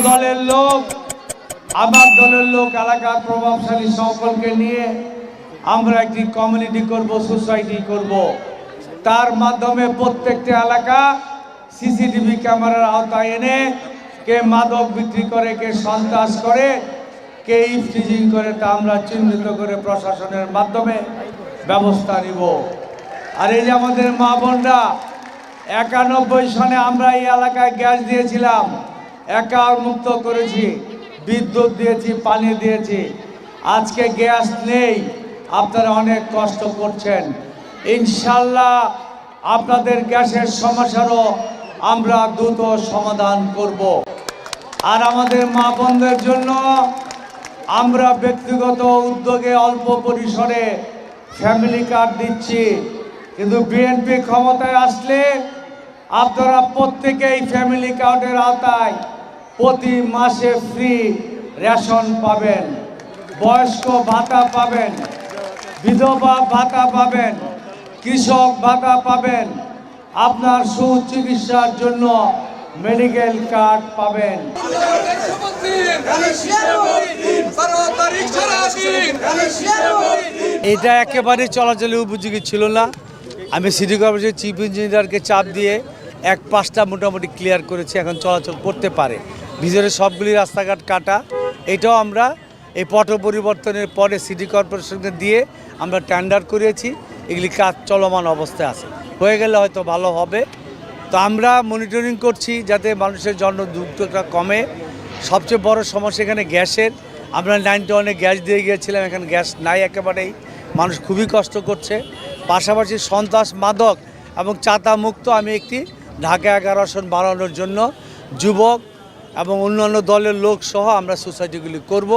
দলের লোক, আমার দলের লোক, এলাকার প্রভাবশালী সকলকে নিয়ে আমরা একটি কমিউনিটি করব, সোসাইটি করব। তার মাধ্যমে প্রত্যেকটা এলাকা সিসিটিভি ক্যামেরার আওতায় এনে কে মাদক বিক্রি করে, কে সন্ত্রাস করে, কে ইফটিজিং করে তা আমরা চিহ্নিত করে প্রশাসনের মাধ্যমে ব্যবস্থা নিব। আর এই যে আমাদের মা বোনরা 91 সনে আমরা এই এলাকায় গ্যাস দিয়েছিলাম, একার মুক্ত করেছি, বিদ্যুৎ দিয়েছি, পানি দিয়েছি। আজকে গ্যাস নেই, আপনারা অনেক কষ্ট করছেন। ইনশাল্লাহ আপনাদের গ্যাসের সমস্যারও আমরা দ্রুত সমাধান করব। আর আমাদের মা বোনদের জন্য আমরা ব্যক্তিগত উদ্যোগে অল্প পরিসরে ফ্যামিলি কার্ড দিচ্ছি, কিন্তু বিএনপি ক্ষমতায় আসলে আপনারা প্রত্যেকেই ফ্যামিলি কার্ডের আওতায় প্রতি মাসে ফ্রি রেশন পাবেন, বয়স্ক ভাতা পাবেন, বিধবা ভাতা পাবেন, কৃষক ভাতা পাবেন, আপনার সুচিকিৎসার জন্য মেডিকেল কার্ড পাবেন। এটা একেবারে চলাচলের উপযোগী ছিল না। আমি সিটি কর্পোরেশনের চিফ ইঞ্জিনিয়ারকে চাপ দিয়ে 1-5টা মোটামুটি ক্লিয়ার করেছি, এখন চলাচল করতে পারে। ভিতরে সবগুলি রাস্তাঘাট কাটা। এটাও আমরা এই পট পরিবর্তনের পরে সিটি কর্পোরেশনকে দিয়ে আমরা টেন্ডার করেছি, এগুলি কাজ চলমান অবস্থায় আছে, হয়ে গেলে হয়তো ভালো হবে। তো আমরা মনিটরিং করছি যাতে মানুষের জন্য দুর্ভোগটা কমে। সবচেয়ে বড় সমস্যা এখানে গ্যাসের। আমরা 91-এ গ্যাস দিয়ে গিয়েছিলাম, এখানে গ্যাস নাই একেবারেই, মানুষ খুবই কষ্ট করছে। পাশাপাশি সন্ত্রাস, মাদক এবং চাঁদা মুক্ত আমি একটি ঢাকা 11 আসন বাড়ানোর জন্য যুবক এবং অন্যান্য দলের লোক সহ আমরা সোসাইটিগুলি করব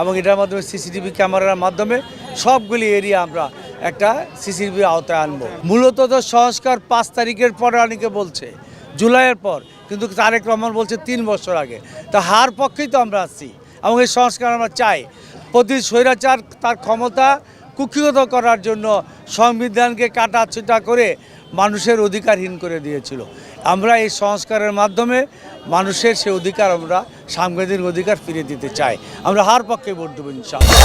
এবং এটার মাধ্যমে সিসিটিভি ক্যামেরার মাধ্যমে সবগুলি এরিয়া আমরা একটা সিসিটিভি আওতায় আনবো। মূলত তো সংস্কার 5 তারিখের পরে অনেকে বলছে, জুলাইয়ের পর, কিন্তু তারেক রহমান বলছে 3 বছর আগে। তা হার পক্ষেই তো আমরা আসছি এবং এই সংস্কার আমরা চাই। প্রতি স্বৈরাচার তার ক্ষমতা কুক্ষিগত করার জন্য সংবিধানকে কাটাছুটা করে মানুষের অধিকারহীন করে দিয়েছিল। আমরা এই সংস্কারের মাধ্যমে মানুষের সে অধিকার, আমরা সাংবিধানিক অধিকার ফিরিয়ে দিতে চাই। আমরা হার পক্ষে ভোট দেবো ইনশাআল্লাহ।